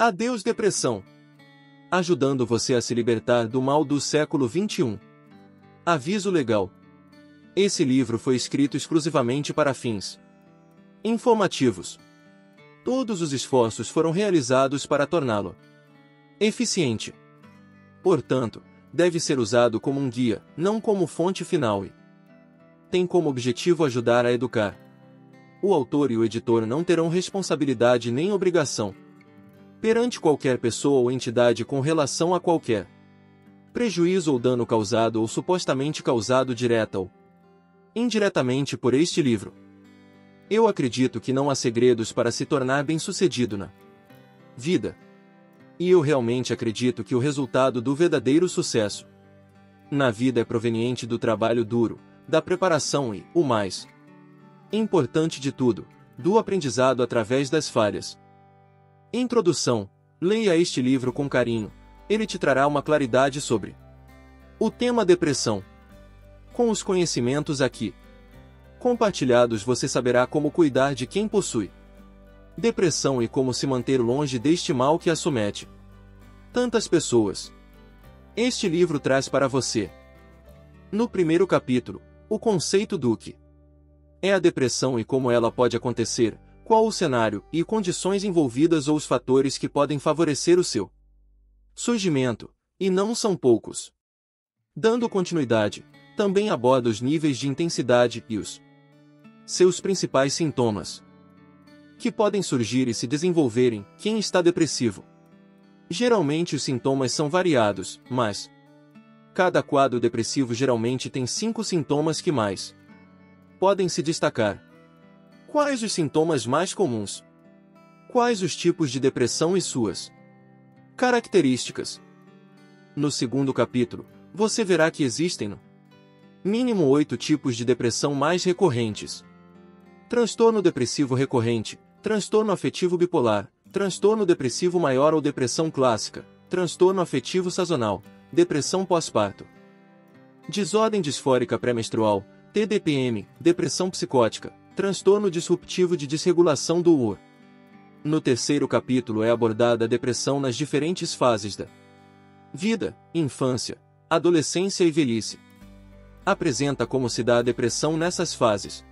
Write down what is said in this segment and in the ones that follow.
Adeus depressão. Ajudando você a se libertar do mal do século XXI. Aviso legal. Esse livro foi escrito exclusivamente para fins informativos. Todos os esforços foram realizados para torná-lo eficiente. Portanto, deve ser usado como um guia, não como fonte final e tem como objetivo ajudar a educar. O autor e o editor não terão responsabilidade nem obrigação perante qualquer pessoa ou entidade com relação a qualquer prejuízo ou dano causado ou supostamente causado direta ou indiretamente por este livro. Eu acredito que não há segredos para se tornar bem-sucedido na vida. E eu realmente acredito que o resultado do verdadeiro sucesso na vida é proveniente do trabalho duro, da preparação e, o mais importante de tudo, do aprendizado através das falhas. Introdução. Leia este livro com carinho, ele te trará uma claridade sobre o tema depressão. Com os conhecimentos aqui compartilhados você saberá como cuidar de quem possui depressão e como se manter longe deste mal que assomete tantas pessoas. Este livro traz para você, no primeiro capítulo, o conceito do que é a depressão e como ela pode acontecer, qual o cenário e condições envolvidas ou os fatores que podem favorecer o seu surgimento, e não são poucos. Dando continuidade, também aborda os níveis de intensidade e os seus principais sintomas que podem surgir e se desenvolverem quem está depressivo. Geralmente os sintomas são variados, mas cada quadro depressivo geralmente tem 5 sintomas que mais podem se destacar. Quais os sintomas mais comuns? Quais os tipos de depressão e suas características? No segundo capítulo, você verá que existem no mínimo 8 tipos de depressão mais recorrentes. Transtorno depressivo recorrente, transtorno afetivo bipolar, transtorno depressivo maior ou depressão clássica, transtorno afetivo sazonal, depressão pós-parto, desordem disfórica pré-menstrual, TDPM, depressão psicótica, transtorno disruptivo de desregulação do humor. No terceiro capítulo é abordada a depressão nas diferentes fases da vida, infância, adolescência e velhice. Apresenta como se dá a depressão nessas fases,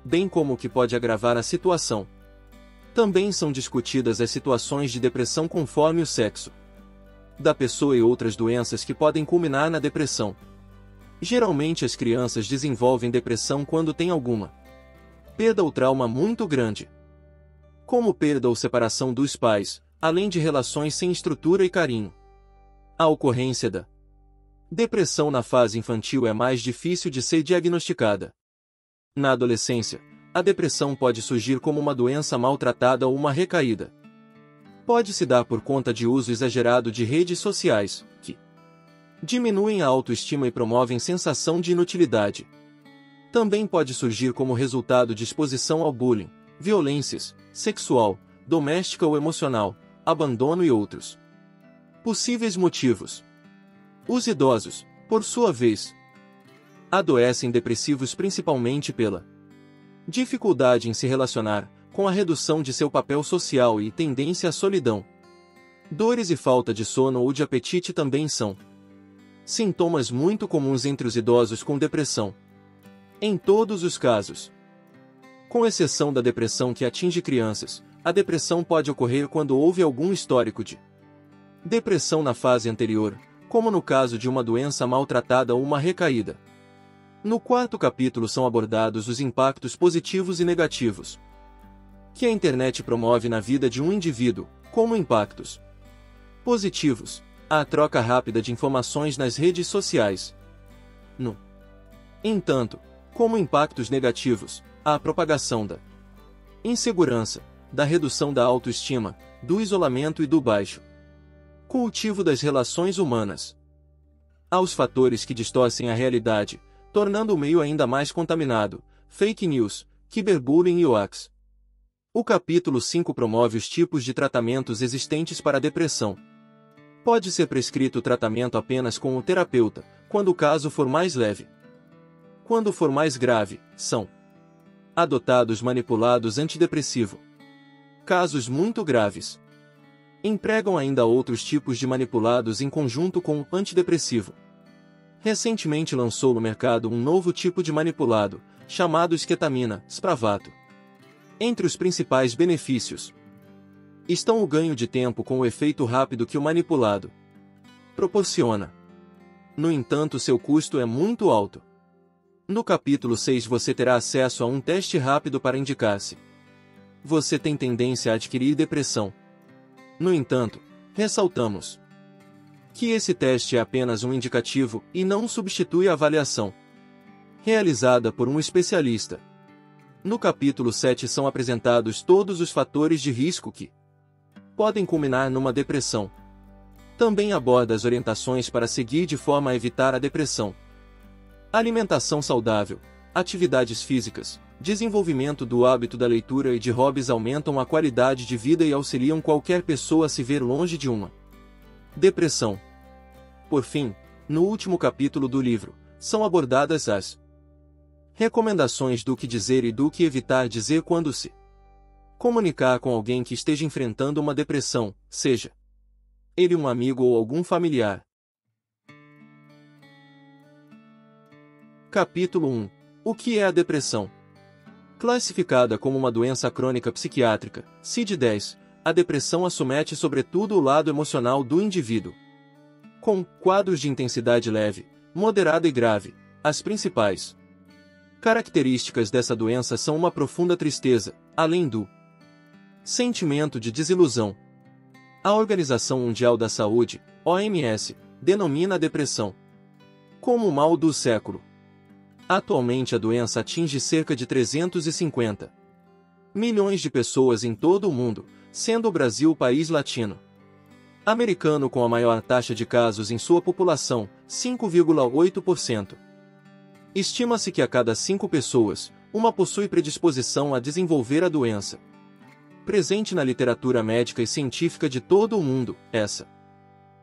bem como o que pode agravar a situação. Também são discutidas as situações de depressão conforme o sexo da pessoa e outras doenças que podem culminar na depressão. Geralmente as crianças desenvolvem depressão quando têm alguma perda ou trauma muito grande, como perda ou separação dos pais, além de relações sem estrutura e carinho. A ocorrência da depressão na fase infantil é mais difícil de ser diagnosticada. Na adolescência, a depressão pode surgir como uma doença maltratada ou uma recaída. Pode se dar por conta de uso exagerado de redes sociais, que diminuem a autoestima e promovem sensação de inutilidade. Também pode surgir como resultado de exposição ao bullying, violências, sexual, doméstica ou emocional, abandono e outros possíveis motivos. Os idosos, por sua vez, adoecem depressivos principalmente pela dificuldade em se relacionar, com a redução de seu papel social e tendência à solidão. Dores e falta de sono ou de apetite também são sintomas muito comuns entre os idosos com depressão. Em todos os casos, com exceção da depressão que atinge crianças, a depressão pode ocorrer quando houve algum histórico de depressão na fase anterior, como no caso de uma doença maltratada ou uma recaída. No quarto capítulo são abordados os impactos positivos e negativos que a internet promove na vida de um indivíduo, como impactos positivos, a troca rápida de informações nas redes sociais. No entanto, como impactos negativos, a propagação da insegurança, da redução da autoestima, do isolamento e do baixo cultivo das relações humanas. Há os fatores que distorcem a realidade, tornando o meio ainda mais contaminado, fake news, cyberbullying e hoax. O capítulo 5 promove os tipos de tratamentos existentes para a depressão. Pode ser prescrito o tratamento apenas com o terapeuta, quando o caso for mais leve. Quando for mais grave, são adotados manipulados antidepressivo. Casos muito graves Empregam ainda outros tipos de manipulados em conjunto com o antidepressivo. Recentemente lançou no mercado um novo tipo de manipulado, chamado esketamina, Spravato. Entre os principais benefícios estão o ganho de tempo com o efeito rápido que o manipulado proporciona. No entanto, seu custo é muito alto. No capítulo 6 você terá acesso a um teste rápido para indicar se você tem tendência a adquirir depressão. No entanto, ressaltamos que esse teste é apenas um indicativo e não substitui a avaliação realizada por um especialista. No capítulo 7 são apresentados todos os fatores de risco que podem culminar numa depressão. Também aborda as orientações para seguir de forma a evitar a depressão. Alimentação saudável, atividades físicas, desenvolvimento do hábito da leitura e de hobbies aumentam a qualidade de vida e auxiliam qualquer pessoa a se ver longe de uma depressão. Por fim, no último capítulo do livro, são abordadas as recomendações do que dizer e do que evitar dizer quando se comunicar com alguém que esteja enfrentando uma depressão, seja ele um amigo ou algum familiar. Capítulo 1. O que é a depressão? Classificada como uma doença crônica psiquiátrica, CID-10, a depressão acomete sobretudo o lado emocional do indivíduo. Com quadros de intensidade leve, moderada e grave, as principais características dessa doença são uma profunda tristeza, além do sentimento de desilusão. A Organização Mundial da Saúde, OMS, denomina a depressão como o mal do século. Atualmente a doença atinge cerca de 350 milhões de pessoas em todo o mundo, sendo o Brasil o país latino americano com a maior taxa de casos em sua população, 5,8%. Estima-se que a cada 5 pessoas, uma possui predisposição a desenvolver a doença. Presente na literatura médica e científica de todo o mundo, essa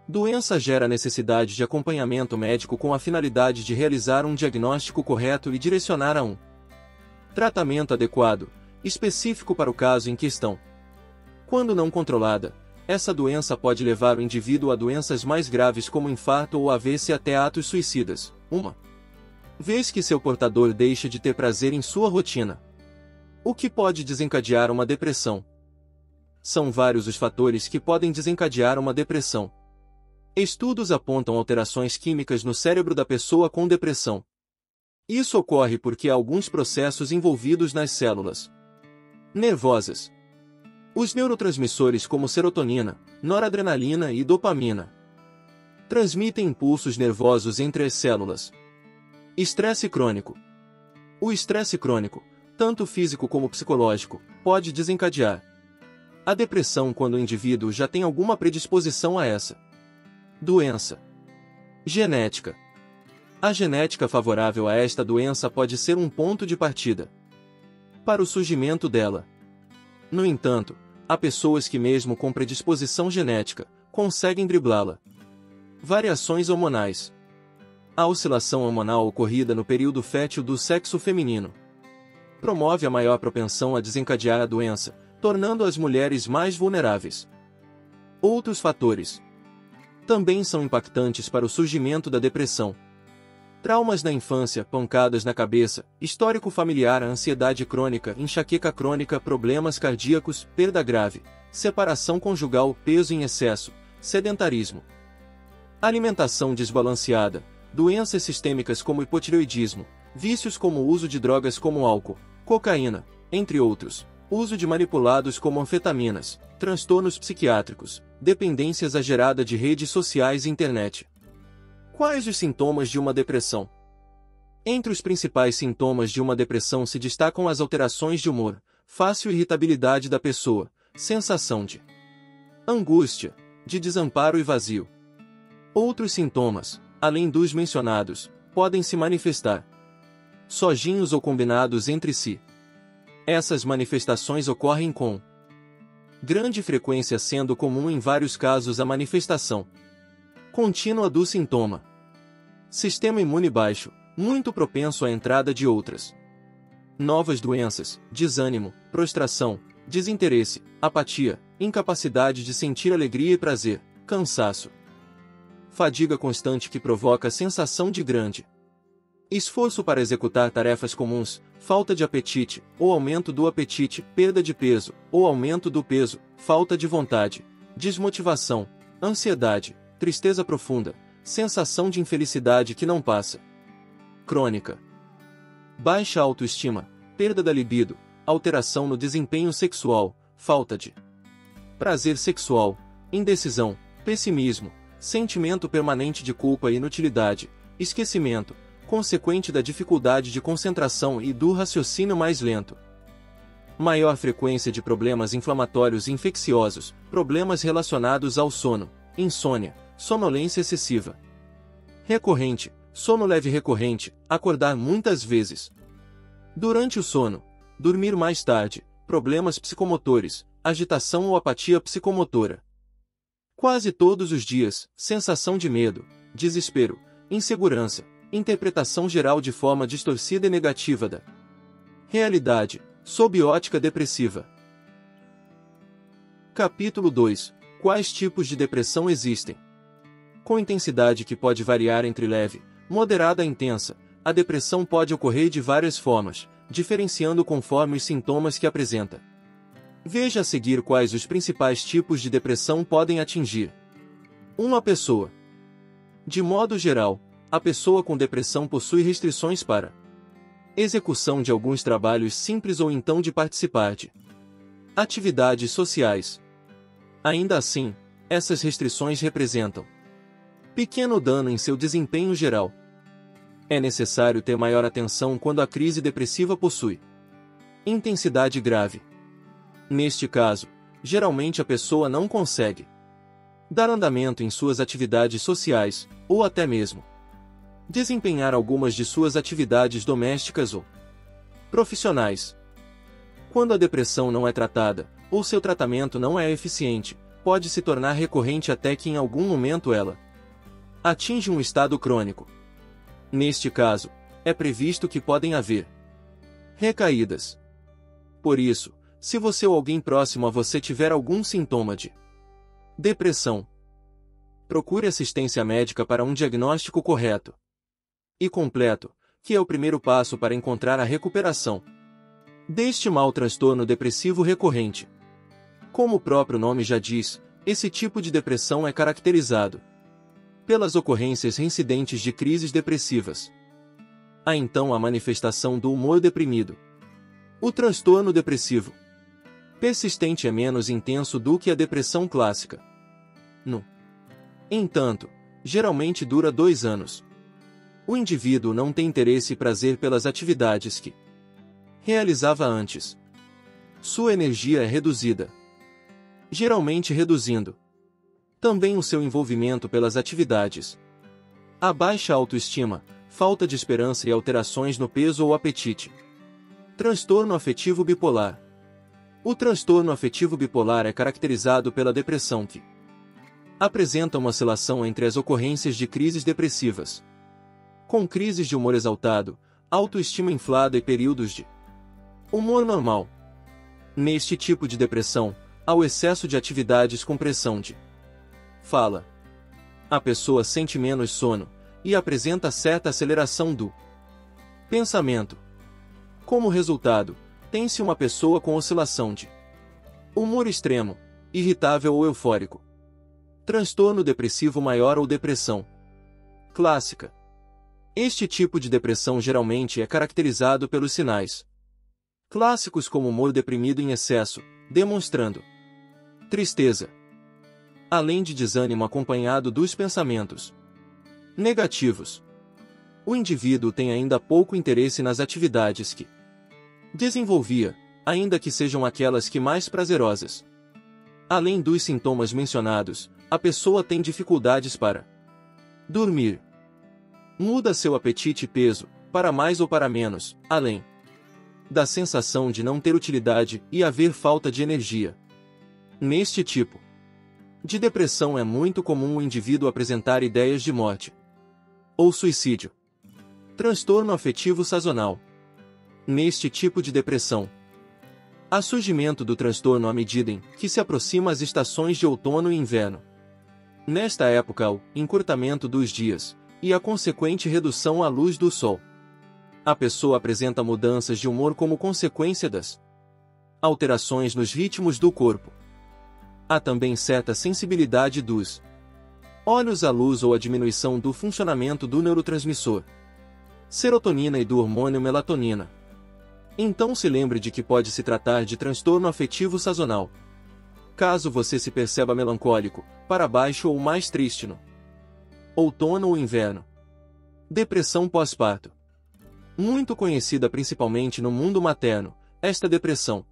doença gera necessidade de acompanhamento médico com a finalidade de realizar um diagnóstico correto e direcionar a um tratamento adequado, específico para o caso em questão. Quando não controlada, essa doença pode levar o indivíduo a doenças mais graves como infarto ou AVC até atos suicidas, uma vez que seu portador deixa de ter prazer em sua rotina. O que pode desencadear uma depressão? São vários os fatores que podem desencadear uma depressão. Estudos apontam alterações químicas no cérebro da pessoa com depressão. Isso ocorre porque há alguns processos envolvidos nas células nervosas. Os neurotransmissores como serotonina, noradrenalina e dopamina transmitem impulsos nervosos entre as células. Estresse crônico. O estresse crônico, tanto físico como psicológico, pode desencadear a depressão quando o indivíduo já tem alguma predisposição a essa doença. Genética. A genética favorável a esta doença pode ser um ponto de partida para o surgimento dela. No entanto, há pessoas que mesmo com predisposição genética, conseguem driblá-la. Variações hormonais. A oscilação hormonal ocorrida no período fértil do sexo feminino promove a maior propensão a desencadear a doença, tornando as mulheres mais vulneráveis. Outros fatores também são impactantes para o surgimento da depressão. Traumas na infância, pancadas na cabeça, histórico familiar, ansiedade crônica, enxaqueca crônica, problemas cardíacos, perda grave, separação conjugal, peso em excesso, sedentarismo, alimentação desbalanceada, doenças sistêmicas como hipotireoidismo, vícios como o uso de drogas como álcool, cocaína, entre outros, uso de manipulados como anfetaminas, transtornos psiquiátricos, dependência exagerada de redes sociais e internet. Quais os sintomas de uma depressão? Entre os principais sintomas de uma depressão se destacam as alterações de humor, fácil irritabilidade da pessoa, sensação de angústia, de desamparo e vazio. Outros sintomas, além dos mencionados, podem se manifestar sozinhos ou combinados entre si. Essas manifestações ocorrem com grande frequência, sendo comum em vários casos a manifestação contínua do sintoma. Sistema imune baixo, muito propenso à entrada de outras novas doenças, desânimo, prostração, desinteresse, apatia, incapacidade de sentir alegria e prazer, cansaço, fadiga constante que provoca sensação de grande esforço para executar tarefas comuns, falta de apetite, ou aumento do apetite, perda de peso, ou aumento do peso, falta de vontade, desmotivação, ansiedade, tristeza profunda, sensação de infelicidade que não passa, crônica, baixa autoestima, perda da libido, alteração no desempenho sexual, falta de prazer sexual, indecisão, pessimismo, sentimento permanente de culpa e inutilidade, esquecimento, consequente da dificuldade de concentração e do raciocínio mais lento. Maior frequência de problemas inflamatórios e infecciosos, problemas relacionados ao sono, insônia, sonolência excessiva recorrente, sono leve recorrente, acordar muitas vezes durante o sono, dormir mais tarde, problemas psicomotores, agitação ou apatia psicomotora. Quase todos os dias, sensação de medo, desespero, insegurança, interpretação geral de forma distorcida e negativa da realidade, sob ótica depressiva. Capítulo 2. Quais tipos de depressão existem? Com intensidade que pode variar entre leve, moderada a intensa, a depressão pode ocorrer de várias formas, diferenciando conforme os sintomas que apresenta. Veja a seguir quais os principais tipos de depressão podem atingir. 1. A pessoa. De modo geral, a pessoa com depressão possui restrições para execução de alguns trabalhos simples ou então de participar de atividades sociais. Ainda assim, essas restrições representam pequeno dano em seu desempenho geral. É necessário ter maior atenção quando a crise depressiva possui intensidade grave. Neste caso, geralmente a pessoa não consegue dar andamento em suas atividades sociais, ou até mesmo desempenhar algumas de suas atividades domésticas ou profissionais. Quando a depressão não é tratada, ou seu tratamento não é eficiente, pode se tornar recorrente até que em algum momento ela atinge um estado crônico. Neste caso, é previsto que podem haver recaídas. Por isso, se você ou alguém próximo a você tiver algum sintoma de depressão, procure assistência médica para um diagnóstico correto e completo, que é o primeiro passo para encontrar a recuperação deste mau transtorno depressivo recorrente. Como o próprio nome já diz, esse tipo de depressão é caracterizado pelas ocorrências reincidentes de crises depressivas. Há então a manifestação do humor deprimido. O transtorno depressivo persistente é menos intenso do que a depressão clássica. No entanto, geralmente dura 2 anos. O indivíduo não tem interesse e prazer pelas atividades que realizava antes. Sua energia é reduzida, geralmente reduzindo também o seu envolvimento pelas atividades. A baixa autoestima, falta de esperança e alterações no peso ou apetite. Transtorno afetivo bipolar. O transtorno afetivo bipolar é caracterizado pela depressão que apresenta uma oscilação entre as ocorrências de crises depressivas, com crises de humor exaltado, autoestima inflada e períodos de humor normal. Neste tipo de depressão, há o excesso de atividades com pressão de fala. A pessoa sente menos sono e apresenta certa aceleração do pensamento. Como resultado, tem-se uma pessoa com oscilação de humor extremo, irritável ou eufórico. Transtorno depressivo maior ou depressão clássica. Este tipo de depressão geralmente é caracterizado pelos sinais clássicos como humor deprimido em excesso, demonstrando tristeza, além de desânimo acompanhado dos pensamentos negativos. O indivíduo tem ainda pouco interesse nas atividades que desenvolvia, ainda que sejam aquelas que mais prazerosas. Além dos sintomas mencionados, a pessoa tem dificuldades para dormir. Muda seu apetite e peso, para mais ou para menos, além da sensação de não ter utilidade e haver falta de energia. Neste tipo de depressão é muito comum o indivíduo apresentar ideias de morte ou suicídio. Transtorno afetivo sazonal. Neste tipo de depressão, Há surgimento do transtorno à medida em que se aproxima as estações de outono e inverno. Nesta época, o encurtamento dos dias e a consequente redução à luz do sol. A pessoa apresenta mudanças de humor como consequência das alterações nos ritmos do corpo. Há também certa sensibilidade dos olhos à luz ou a diminuição do funcionamento do neurotransmissor serotonina e do hormônio melatonina. Então se lembre de que pode se tratar de transtorno afetivo sazonal. Caso você se perceba melancólico, para baixo ou mais triste no outono ou inverno. Depressão pós-parto. Muito conhecida principalmente no mundo materno, esta depressão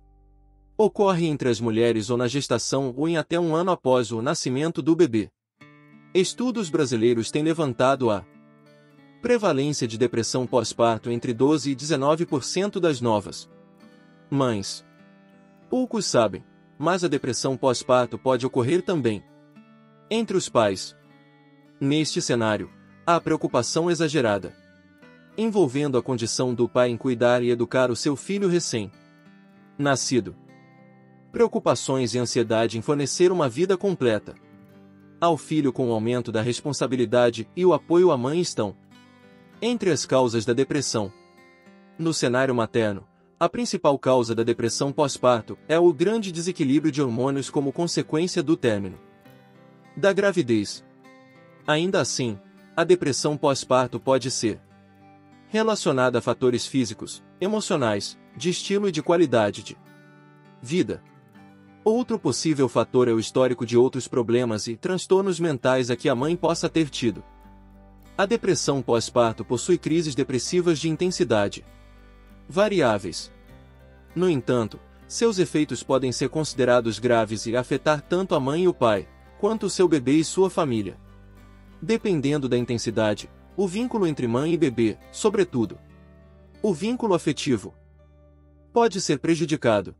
ocorre entre as mulheres ou na gestação ou em até um ano após o nascimento do bebê. Estudos brasileiros têm levantado a prevalência de depressão pós-parto entre 12% e 19% das novas mães. Poucos sabem, mas a depressão pós-parto pode ocorrer também entre os pais. Neste cenário, há preocupação exagerada envolvendo a condição do pai em cuidar e educar o seu filho recém-nascido. Preocupações e ansiedade em fornecer uma vida completa ao filho com o aumento da responsabilidade e o apoio à mãe estão entre as causas da depressão. No cenário materno, a principal causa da depressão pós-parto é o grande desequilíbrio de hormônios como consequência do término da gravidez. Ainda assim, a depressão pós-parto pode ser relacionada a fatores físicos, emocionais, de estilo e de qualidade de vida. Outro possível fator é o histórico de outros problemas e transtornos mentais a que a mãe possa ter tido. A depressão pós-parto possui crises depressivas de intensidade variáveis. No entanto, seus efeitos podem ser considerados graves e afetar tanto a mãe e o pai, quanto o seu bebê e sua família. Dependendo da intensidade, o vínculo entre mãe e bebê, sobretudo o vínculo afetivo, pode ser prejudicado.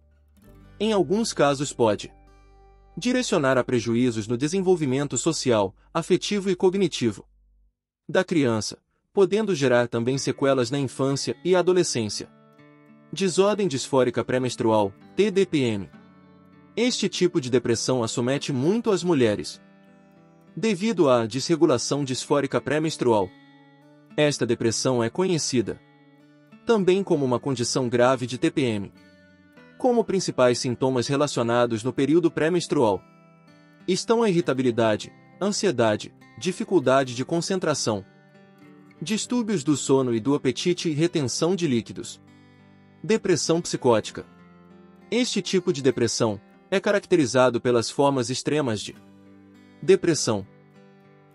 Em alguns casos pode direcionar a prejuízos no desenvolvimento social, afetivo e cognitivo da criança, podendo gerar também sequelas na infância e adolescência. Desordem disfórica pré-menstrual, TDPM. Este tipo de depressão acomete muito as mulheres devido à desregulação disfórica pré-menstrual. Esta depressão é conhecida também como uma condição grave de TPM. Como principais sintomas relacionados no período pré-menstrual estão a irritabilidade, ansiedade, dificuldade de concentração, distúrbios do sono e do apetite e retenção de líquidos. Depressão psicótica. Este tipo de depressão é caracterizado pelas formas extremas de depressão.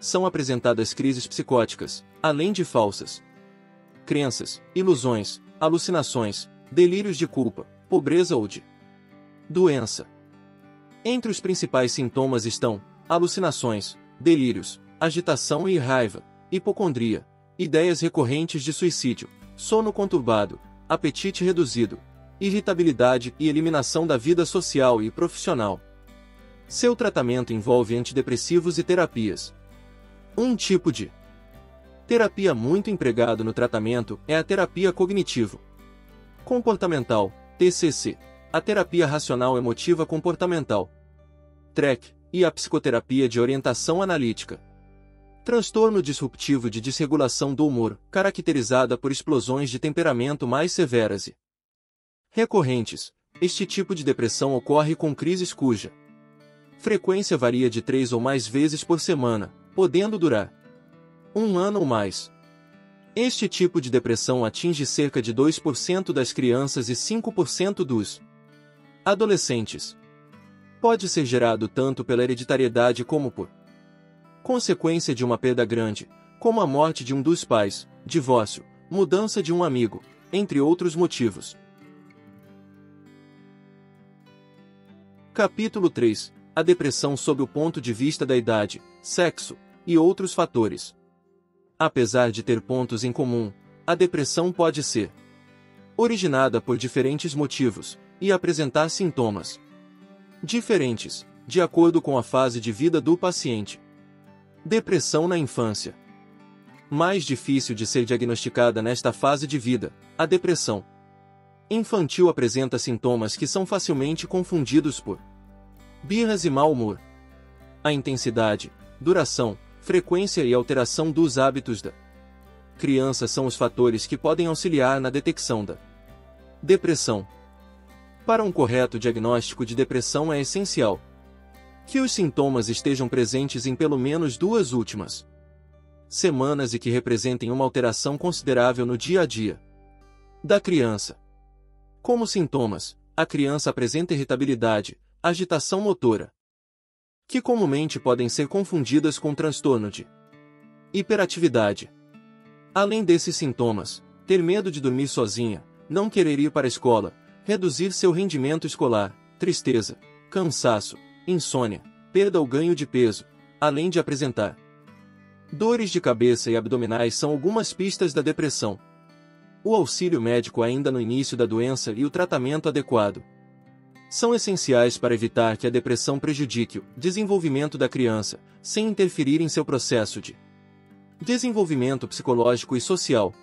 São apresentadas crises psicóticas, além de falsas crenças, ilusões, alucinações, delírios de culpa, pobreza ou de doença. Entre os principais sintomas estão alucinações, delírios, agitação e raiva, hipocondria, ideias recorrentes de suicídio, sono conturbado, apetite reduzido, irritabilidade e eliminação da vida social e profissional. Seu tratamento envolve antidepressivos e terapias. Um tipo de terapia muito empregado no tratamento é a terapia cognitivo-comportamental, TCC, a terapia racional emotiva comportamental, TREC, e a psicoterapia de orientação analítica. Transtorno disruptivo de desregulação do humor, caracterizada por explosões de temperamento mais severas e recorrentes. Este tipo de depressão ocorre com crises cuja frequência varia de 3 ou mais vezes por semana, podendo durar 1 ano ou mais. Este tipo de depressão atinge cerca de 2% das crianças e 5% dos adolescentes. Pode ser gerado tanto pela hereditariedade como por consequência de uma perda grande, como a morte de um dos pais, divórcio, mudança de um amigo, entre outros motivos. Capítulo 3. A depressão sob o ponto de vista da idade, sexo e outros fatores. Apesar de ter pontos em comum, a depressão pode ser originada por diferentes motivos e apresentar sintomas diferentes, de acordo com a fase de vida do paciente. Depressão na infância. Mais difícil de ser diagnosticada nesta fase de vida, a depressão Infantil apresenta sintomas que são facilmente confundidos por birras e mau humor. A intensidade, duração, frequência e alteração dos hábitos da criança são os fatores que podem auxiliar na detecção da depressão. Para um correto diagnóstico de depressão é essencial que os sintomas estejam presentes em pelo menos 2 últimas semanas e que representem uma alteração considerável no dia a dia da criança. Como sintomas, a criança apresenta irritabilidade, agitação motora, que comumente podem ser confundidas com transtorno de hiperatividade. Além desses sintomas, ter medo de dormir sozinha, não querer ir para a escola, reduzir seu rendimento escolar, tristeza, cansaço, insônia, perda ou ganho de peso, além de apresentar dores de cabeça e abdominais são algumas pistas da depressão. O auxílio médico ainda no início da doença e o tratamento adequado são essenciais para evitar que a depressão prejudique o desenvolvimento da criança, sem interferir em seu processo de desenvolvimento psicológico e social.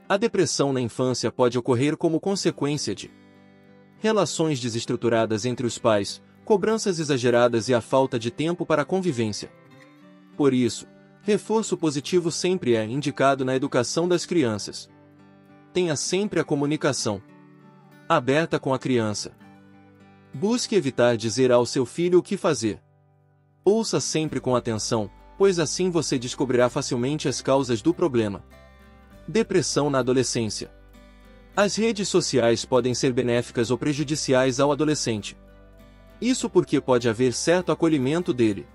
A depressão na infância pode ocorrer como consequência de relações desestruturadas entre os pais, cobranças exageradas e a falta de tempo para a convivência. Por isso, reforço positivo sempre é indicado na educação das crianças. Tenha sempre a comunicação aberta com a criança. Busque evitar dizer ao seu filho o que fazer. Ouça sempre com atenção, pois assim você descobrirá facilmente as causas do problema. Depressão na adolescência. As redes sociais podem ser benéficas ou prejudiciais ao adolescente. Isso porque pode haver certo acolhimento dele,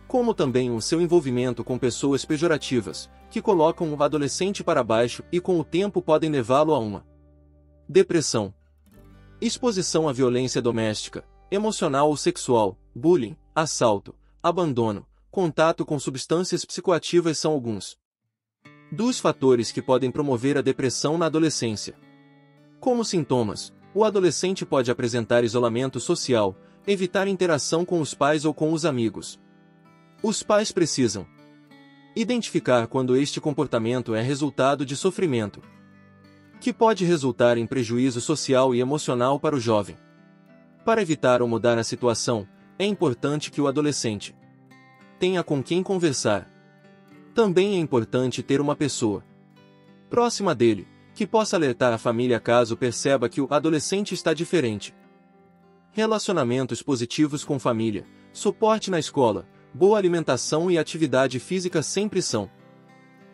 como também o seu envolvimento com pessoas pejorativas, que colocam o adolescente para baixo e com o tempo podem levá-lo a uma depressão. Exposição à violência doméstica, emocional ou sexual, bullying, assalto, abandono, contato com substâncias psicoativas são alguns dos fatores que podem promover a depressão na adolescência. Como sintomas, o adolescente pode apresentar isolamento social, evitar interação com os pais ou com os amigos. Os pais precisam identificar quando este comportamento é resultado de sofrimento, que pode resultar em prejuízo social e emocional para o jovem. Para evitar ou mudar a situação, é importante que o adolescente tenha com quem conversar. Também é importante ter uma pessoa próxima dele, que possa alertar a família caso perceba que o adolescente está diferente. Relacionamentos positivos com família, suporte na escola, boa alimentação e atividade física sempre são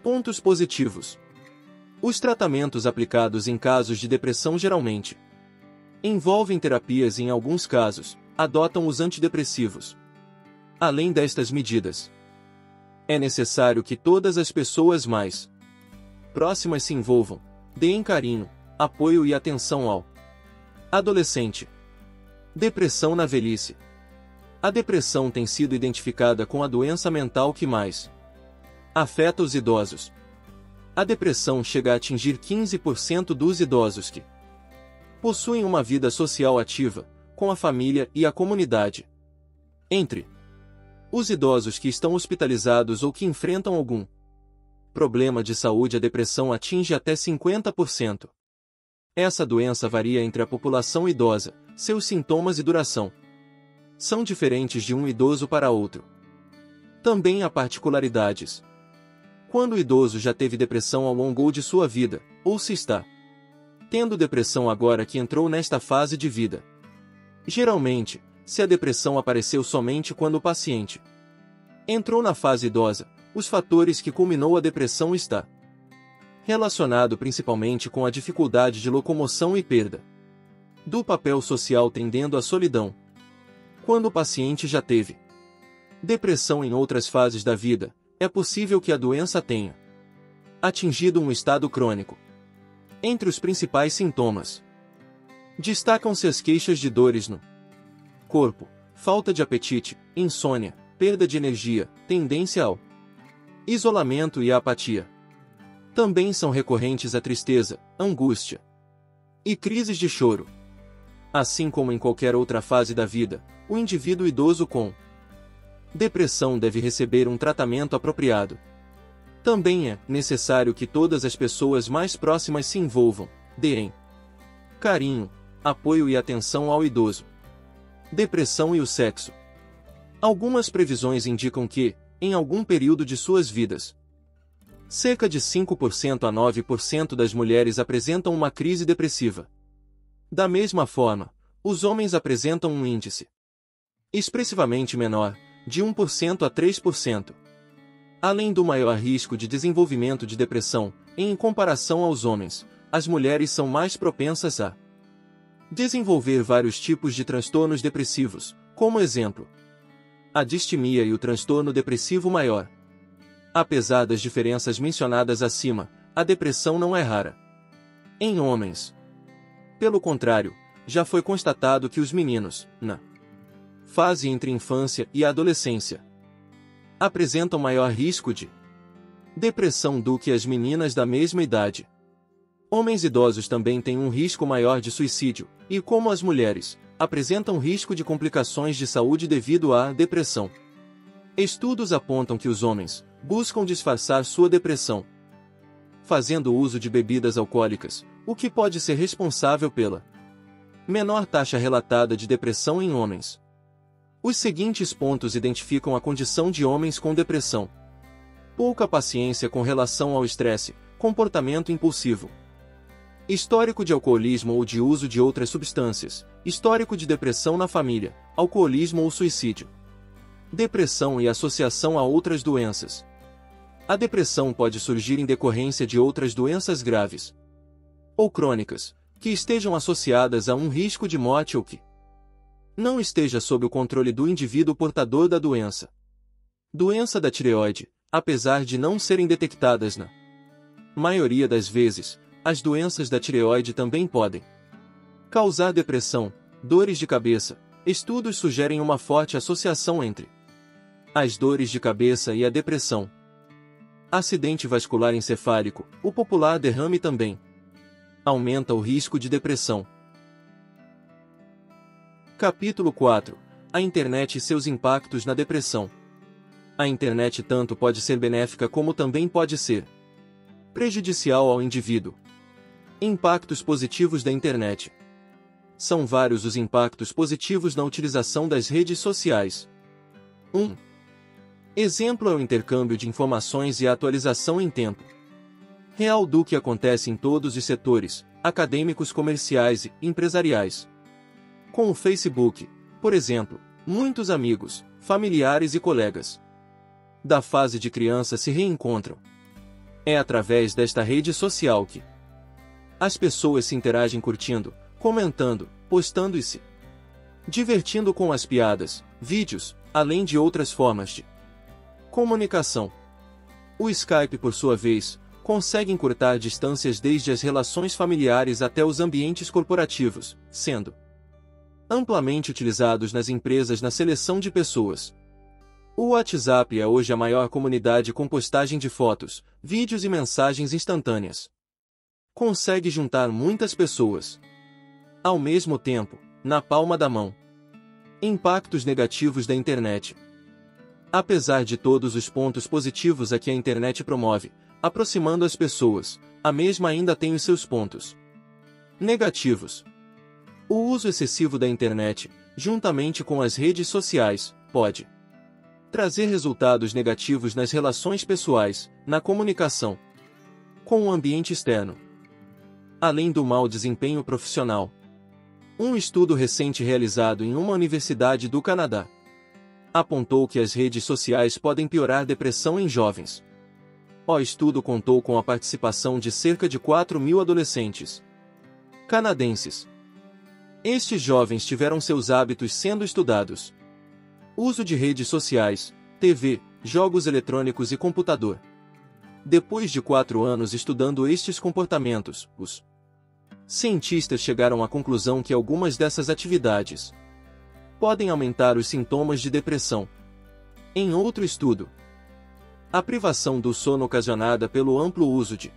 pontos positivos. Os tratamentos aplicados em casos de depressão geralmente envolvem terapias e, em alguns casos, adotam os antidepressivos. Além destas medidas, é necessário que todas as pessoas mais próximas se envolvam, deem carinho, apoio e atenção ao adolescente. Depressão na velhice. A depressão tem sido identificada como a doença mental que mais afeta os idosos. A depressão chega a atingir 15% dos idosos que possuem uma vida social ativa, com a família e a comunidade. Entre os idosos que estão hospitalizados ou que enfrentam algum problema de saúde, a depressão atinge até 50%. Essa doença varia entre a população idosa, seus sintomas e duração são diferentes de um idoso para outro. Também há particularidades. Quando o idoso já teve depressão ao longo de sua vida, ou se está tendo depressão agora que entrou nesta fase de vida. Geralmente, se a depressão apareceu somente quando o paciente entrou na fase idosa, os fatores que culminou a depressão está relacionado principalmente com a dificuldade de locomoção e perda do papel social tendendo à solidão. Quando o paciente já teve depressão em outras fases da vida, é possível que a doença tenha atingido um estado crônico. Entre os principais sintomas, destacam-se as queixas de dores no corpo, falta de apetite, insônia, perda de energia, tendência ao isolamento e a apatia. Também são recorrentes a tristeza, angústia e crises de choro. Assim como em qualquer outra fase da vida, o indivíduo idoso com depressão deve receber um tratamento apropriado. Também é necessário que todas as pessoas mais próximas se envolvam, deem carinho, apoio e atenção ao idoso. Depressão e o sexo. Algumas previsões indicam que, em algum período de suas vidas, cerca de 5% a 9% das mulheres apresentam uma crise depressiva. Da mesma forma, os homens apresentam um índice expressivamente menor, de 1% a 3%. Além do maior risco de desenvolvimento de depressão, em comparação aos homens, as mulheres são mais propensas a desenvolver vários tipos de transtornos depressivos, como exemplo, a distimia e o transtorno depressivo maior. Apesar das diferenças mencionadas acima, a depressão não é rara em homens. Pelo contrário, já foi constatado que os meninos, na fase entre infância e adolescência, apresentam maior risco de depressão do que as meninas da mesma idade. Homens idosos também têm um risco maior de suicídio, e como as mulheres, apresentam risco de complicações de saúde devido à depressão. Estudos apontam que os homens buscam disfarçar sua depressão fazendo uso de bebidas alcoólicas, o que pode ser responsável pela menor taxa relatada de depressão em homens. Os seguintes pontos identificam a condição de homens com depressão: pouca paciência com relação ao estresse, comportamento impulsivo, histórico de alcoolismo ou de uso de outras substâncias, histórico de depressão na família, alcoolismo ou suicídio, depressão e associação a outras doenças. A depressão pode surgir em decorrência de outras doenças graves ou crônicas, que estejam associadas a um risco de morte ou que não esteja sob o controle do indivíduo portador da doença. Doença da tireoide. Apesar de não serem detectadas na maioria das vezes, as doenças da tireoide também podem causar depressão, dores de cabeça. Estudos sugerem uma forte associação entre as dores de cabeça e a depressão. Acidente vascular encefálico, o popular derrame também aumenta o risco de depressão. Capítulo 4. A internet e seus impactos na depressão. A internet tanto pode ser benéfica como também pode ser prejudicial ao indivíduo. Impactos positivos da internet. São vários os impactos positivos na utilização das redes sociais. 1. Exemplo é o intercâmbio de informações e a atualização em tempo real do que acontece em todos os setores, acadêmicos, comerciais e empresariais. Com o Facebook, por exemplo, muitos amigos, familiares e colegas da fase de criança se reencontram. É através desta rede social que as pessoas se interagem curtindo, comentando, postando e se divertindo com as piadas, vídeos, além de outras formas de comunicação. O Skype, por sua vez, consegue encurtar distâncias desde as relações familiares até os ambientes corporativos, sendo amplamente utilizados nas empresas na seleção de pessoas. O WhatsApp é hoje a maior comunidade com postagem de fotos, vídeos e mensagens instantâneas. Consegue juntar muitas pessoas ao mesmo tempo, na palma da mão. Impactos negativos da internet. Apesar de todos os pontos positivos a que a internet promove, aproximando as pessoas, a mesma ainda tem os seus pontos negativos. O uso excessivo da internet, juntamente com as redes sociais, pode trazer resultados negativos nas relações pessoais, na comunicação com o ambiente externo, além do mau desempenho profissional. Um estudo recente realizado em uma universidade do Canadá apontou que as redes sociais podem piorar depressão em jovens. O estudo contou com a participação de cerca de 4.000 adolescentes canadenses. Estes jovens tiveram seus hábitos sendo estudados. Uso de redes sociais, TV, jogos eletrônicos e computador. Depois de 4 anos estudando estes comportamentos, os cientistas chegaram à conclusão que algumas dessas atividades podem aumentar os sintomas de depressão. Em outro estudo, a privação do sono ocasionada pelo amplo uso de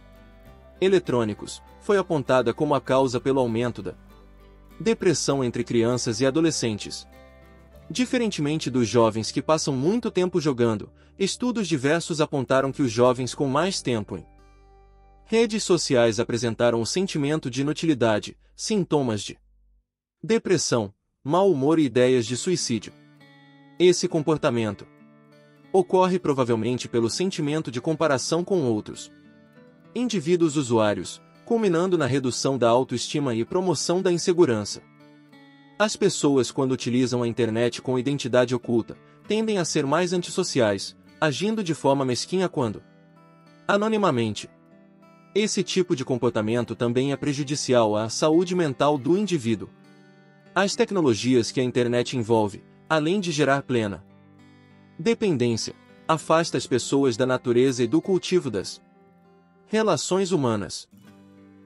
eletrônicos foi apontada como a causa pelo aumento da depressão entre crianças e adolescentes. Diferentemente dos jovens que passam muito tempo jogando, estudos diversos apontaram que os jovens com mais tempo em Redes sociais apresentaram o sentimento de inutilidade, sintomas de depressão, mau humor e ideias de suicídio. Esse comportamento ocorre provavelmente pelo sentimento de comparação com outros indivíduos usuários, culminando na redução da autoestima e promoção da insegurança. As pessoas, quando utilizam a internet com identidade oculta, tendem a ser mais antissociais, agindo de forma mesquinha quando anonimamente. Esse tipo de comportamento também é prejudicial à saúde mental do indivíduo. As tecnologias que a internet envolve, além de gerar plena dependência, afasta as pessoas da natureza e do cultivo das relações humanas.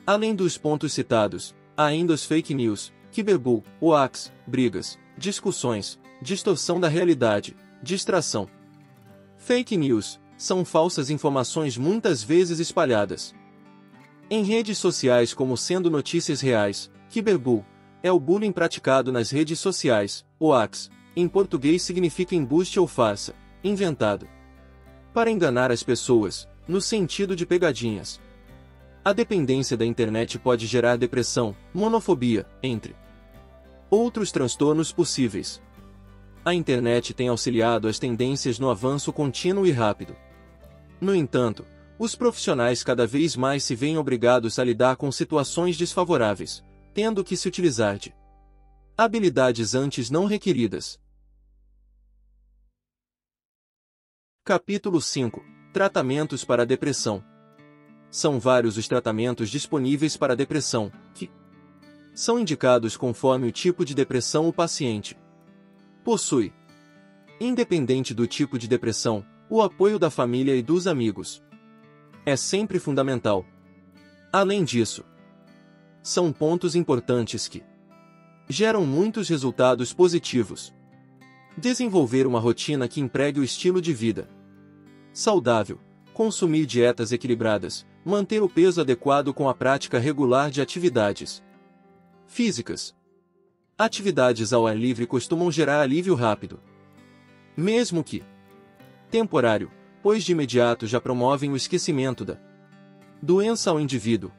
Além dos pontos citados, há ainda os fake news, cyberbullying, hoax, brigas, discussões, distorção da realidade, distração. Fake news são falsas informações muitas vezes espalhadas em redes sociais como sendo notícias reais. Cyberbullying é o bullying praticado nas redes sociais. Hoax, em português, significa embuste ou farsa, inventado para enganar as pessoas, no sentido de pegadinhas. A dependência da internet pode gerar depressão, monofobia, entre outros transtornos possíveis. A internet tem auxiliado as tendências no avanço contínuo e rápido. No entanto, os profissionais cada vez mais se veem obrigados a lidar com situações desfavoráveis, tendo que se utilizar de habilidades antes não requeridas. Capítulo 5. Tratamentos para a depressão. São vários os tratamentos disponíveis para a depressão, que são indicados conforme o tipo de depressão o paciente possui. Independente do tipo de depressão, o apoio da família e dos amigos é sempre fundamental. Além disso, são pontos importantes que geram muitos resultados positivos. Desenvolver uma rotina que empregue o estilo de vida saudável, consumir dietas equilibradas, manter o peso adequado com a prática regular de atividades físicas. Atividades ao ar livre costumam gerar alívio rápido, mesmo que temporário, pois de imediato já promovem o esquecimento da doença ao indivíduo.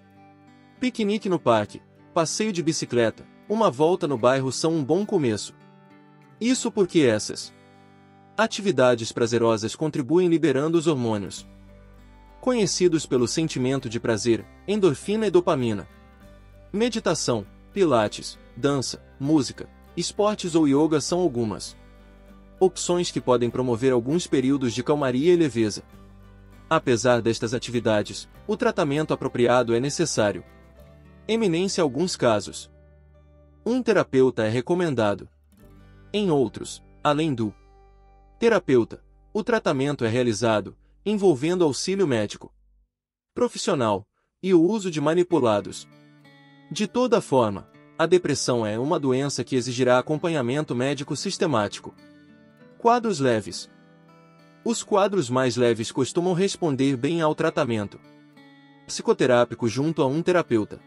Piquenique no parque, passeio de bicicleta, uma volta no bairro são um bom começo. Isso porque essas atividades prazerosas contribuem liberando os hormônios conhecidos pelo sentimento de prazer, endorfina e dopamina. Meditação, pilates, dança, música, esportes ou yoga são algumas opções que podem promover alguns períodos de calmaria e leveza. Apesar destas atividades, o tratamento apropriado é necessário. Eminência em alguns casos. Um terapeuta é recomendado. Em outros, além do terapeuta, o tratamento é realizado, envolvendo auxílio médico profissional e o uso de manipulados. De toda forma, a depressão é uma doença que exigirá acompanhamento médico sistemático. Quadros leves. Os quadros mais leves costumam responder bem ao tratamento psicoterápico junto a um terapeuta.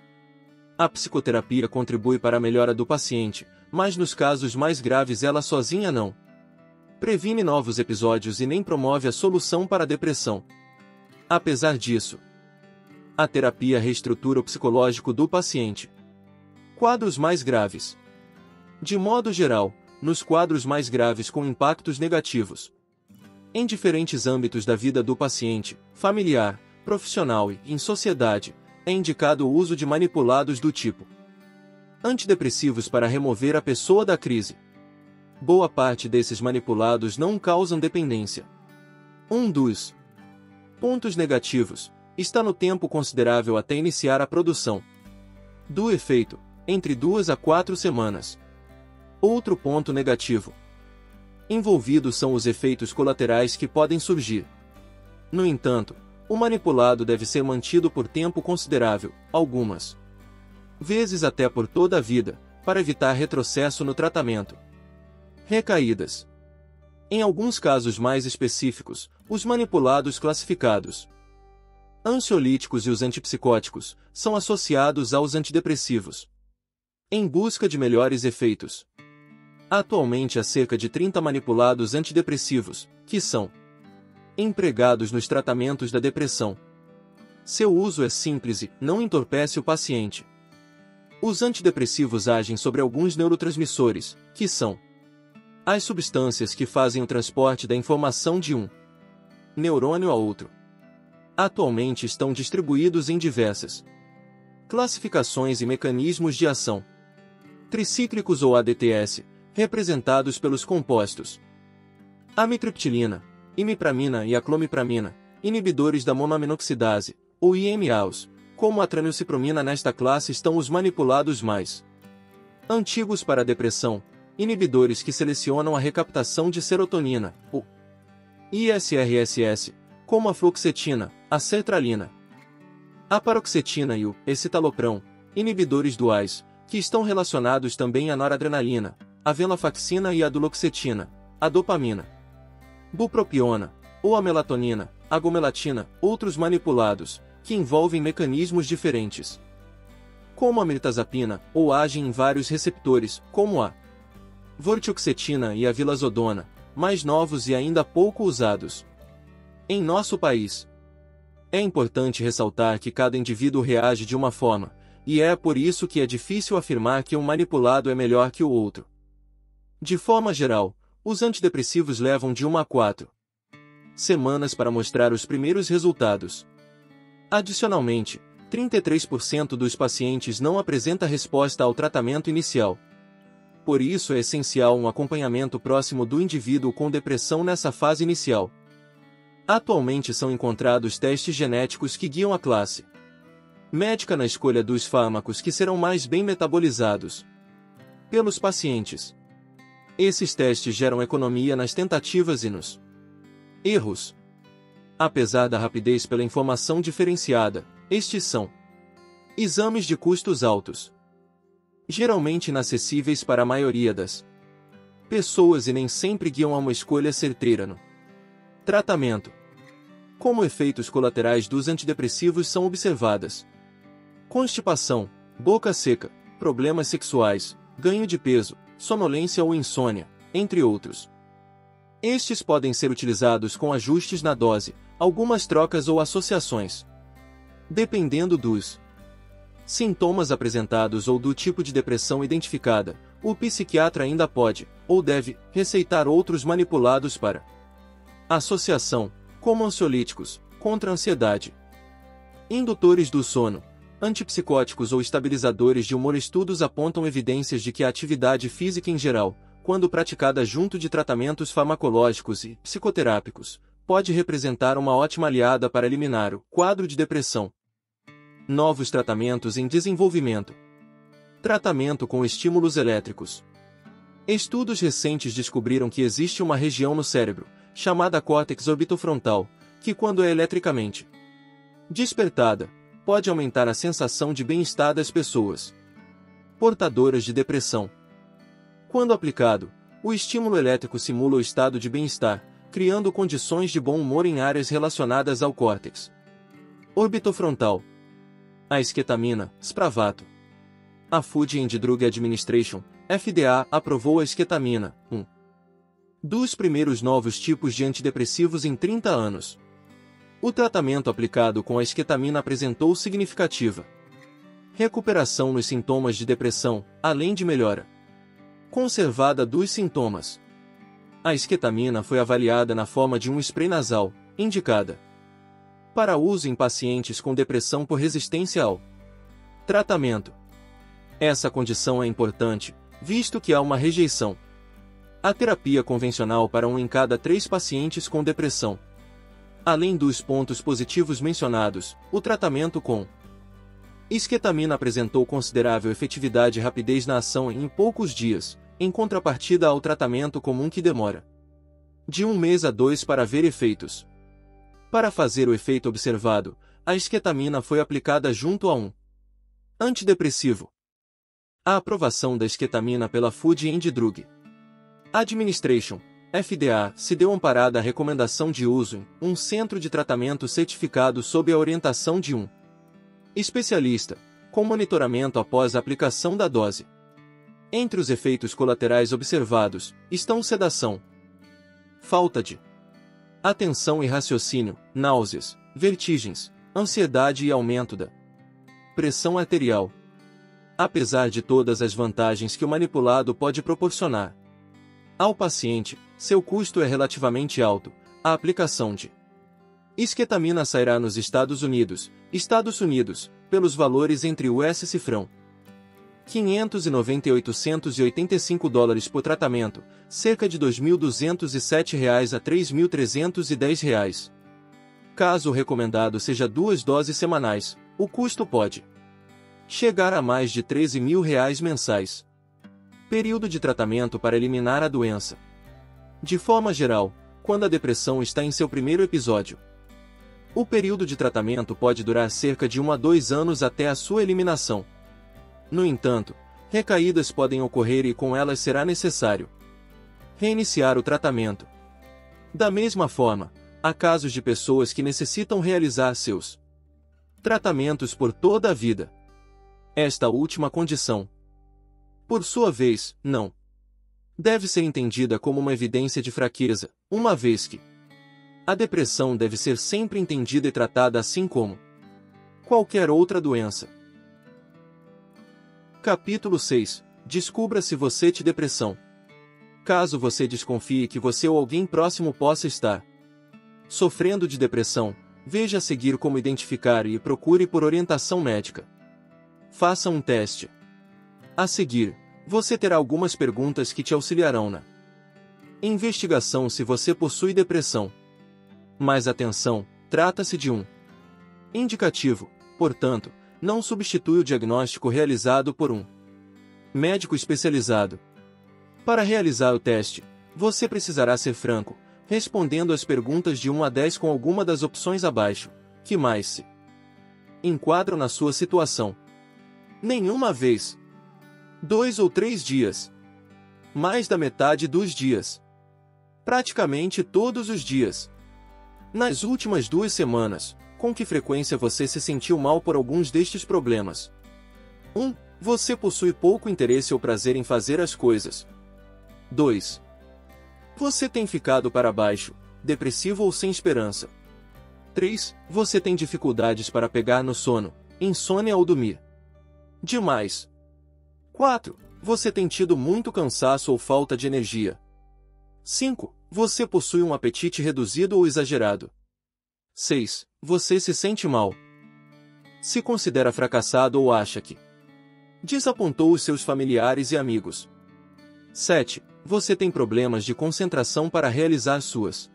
A psicoterapia contribui para a melhora do paciente, mas nos casos mais graves ela sozinha não previne novos episódios e nem promove a solução para a depressão. Apesar disso, a terapia reestrutura o psicológico do paciente. Quadros mais graves. De modo geral, nos quadros mais graves com impactos negativos em diferentes âmbitos da vida do paciente, familiar, profissional e em sociedade, é indicado o uso de manipulados do tipo antidepressivos para remover a pessoa da crise. Boa parte desses manipulados não causam dependência. Um dos pontos negativos está no tempo considerável até iniciar a produção do efeito, entre 2 a 4 semanas. Outro ponto negativo envolvido são os efeitos colaterais que podem surgir. No entanto, o manipulado deve ser mantido por tempo considerável, algumas vezes até por toda a vida, para evitar retrocesso no tratamento. Recaídas. Em alguns casos mais específicos, os manipulados classificados ansiolíticos e os antipsicóticos são associados aos antidepressivos em busca de melhores efeitos. Atualmente há cerca de 30 manipulados antidepressivos, que são empregados nos tratamentos da depressão. Seu uso é simples e não entorpece o paciente. Os antidepressivos agem sobre alguns neurotransmissores, que são as substâncias que fazem o transporte da informação de um neurônio a outro. Atualmente estão distribuídos em diversas classificações e mecanismos de ação. Tricíclicos ou ADTS, representados pelos compostos amitriptilina, imipramina e aclomipramina, inibidores da monoaminoxidase, ou IMAOs, como a tranilcipromina. Nesta classe estão os manipulados mais antigos para a depressão, inibidores que selecionam a recaptação de serotonina, o ISRSS, como a fluoxetina, a sertralina, a paroxetina e o escitalopram, inibidores duais, que estão relacionados também à noradrenalina, a venlafaxina e a duloxetina, a dopamina, bupropiona, ou a melatonina, a gomelatina. Outros manipulados, que envolvem mecanismos diferentes, como a mirtazapina, ou agem em vários receptores, como a vortioxetina e a vilazodona, mais novos e ainda pouco usados em nosso país. É importante ressaltar que cada indivíduo reage de uma forma, e é por isso que é difícil afirmar que um manipulado é melhor que o outro. De forma geral, os antidepressivos levam de 1 a 4 semanas para mostrar os primeiros resultados. Adicionalmente, 33% dos pacientes não apresenta resposta ao tratamento inicial. Por isso é essencial um acompanhamento próximo do indivíduo com depressão nessa fase inicial. Atualmente são encontrados testes genéticos que guiam a classe médica na escolha dos fármacos que serão mais bem metabolizados pelos pacientes. Esses testes geram economia nas tentativas e nos erros. Apesar da rapidez pela informação diferenciada, estes são exames de custos altos, geralmente inacessíveis para a maioria das pessoas e nem sempre guiam a uma escolha certeira no tratamento. Como efeitos colaterais dos antidepressivos são observadas constipação, boca seca, problemas sexuais, ganho de peso, sonolência ou insônia, entre outros. Estes podem ser utilizados com ajustes na dose, algumas trocas ou associações, dependendo dos sintomas apresentados ou do tipo de depressão identificada. O psiquiatra ainda pode, ou deve, receitar outros manipulados para associação, como ansiolíticos, contra a ansiedade, indutores do sono, antipsicóticos ou estabilizadores de humor. Estudos apontam evidências de que a atividade física em geral, quando praticada junto de tratamentos farmacológicos e psicoterápicos, pode representar uma ótima aliada para eliminar o quadro de depressão. Novos tratamentos em desenvolvimento. Tratamento com estímulos elétricos. Estudos recentes descobriram que existe uma região no cérebro, chamada córtex orbitofrontal, que quando é eletricamente despertada, pode aumentar a sensação de bem-estar das pessoas portadoras de depressão. Quando aplicado, o estímulo elétrico simula o estado de bem-estar, criando condições de bom humor em áreas relacionadas ao córtex orbitofrontal. A esquetamina, Spravato. A Food and Drug Administration, FDA, aprovou a esquetamina, um dos primeiros novos tipos de antidepressivos em 30 anos. O tratamento aplicado com a esquetamina apresentou significativa recuperação nos sintomas de depressão, além de melhora conservada dos sintomas. A esquetamina foi avaliada na forma de um spray nasal, indicada para uso em pacientes com depressão por resistência ao tratamento. Essa condição é importante, visto que há uma rejeição à terapia convencional para 1 em cada 3 pacientes com depressão. Além dos pontos positivos mencionados, o tratamento com esquetamina apresentou considerável efetividade e rapidez na ação em poucos dias, em contrapartida ao tratamento comum que demora de 1 mês a 2 para ver efeitos. Para fazer o efeito observado, a esquetamina foi aplicada junto a um antidepressivo. A aprovação da esquetamina pela Food and Drug Administration, FDA, se deu amparada à recomendação de uso em um centro de tratamento certificado sob a orientação de um especialista, com monitoramento após a aplicação da dose. Entre os efeitos colaterais observados, estão sedação, falta de atenção e raciocínio, náuseas, vertigens, ansiedade e aumento da pressão arterial. Apesar de todas as vantagens que o manipulado pode proporcionar ao paciente, seu custo é relativamente alto. A aplicação de esquetamina sairá nos Estados Unidos, pelos valores entre US cifrão 590 e 885 dólares por tratamento, cerca de R$ 2.207 a R$ 3.310. Caso o recomendado seja 2 doses semanais, o custo pode chegar a mais de R$ 13.000 mensais. Período de tratamento para eliminar a doença. De forma geral, quando a depressão está em seu primeiro episódio, o período de tratamento pode durar cerca de 1 a 2 anos até a sua eliminação. No entanto, recaídas podem ocorrer e com elas será necessário reiniciar o tratamento. Da mesma forma, há casos de pessoas que necessitam realizar seus tratamentos por toda a vida. Esta última condição, por sua vez, não deve ser entendida como uma evidência de fraqueza, uma vez que a depressão deve ser sempre entendida e tratada assim como qualquer outra doença. Capítulo 6. Descubra se você tem depressão. Caso você desconfie que você ou alguém próximo possa estar sofrendo de depressão, veja a seguir como identificar e procure por orientação médica. Faça um teste. A seguir, você terá algumas perguntas que te auxiliarão na investigação se você possui depressão. Mas atenção, trata-se de um indicativo, portanto, não substitui o diagnóstico realizado por um médico especializado. Para realizar o teste, você precisará ser franco, respondendo as perguntas de 1 a 10 com alguma das opções abaixo, que mais se enquadram na sua situação. Nenhuma vez. 2 ou 3 dias. Mais da metade dos dias. Praticamente todos os dias. Nas últimas 2 semanas, com que frequência você se sentiu mal por alguns destes problemas? 1. Você possui pouco interesse ou prazer em fazer as coisas. 2. Você tem ficado para baixo, depressivo ou sem esperança. 3. Você tem dificuldades para pegar no sono, insônia ou dormir demais. 4. Você tem tido muito cansaço ou falta de energia. 5. Você possui um apetite reduzido ou exagerado. 6. Você se sente mal. Se considera fracassado ou acha que desapontou os seus familiares e amigos. 7. Você tem problemas de concentração para realizar suas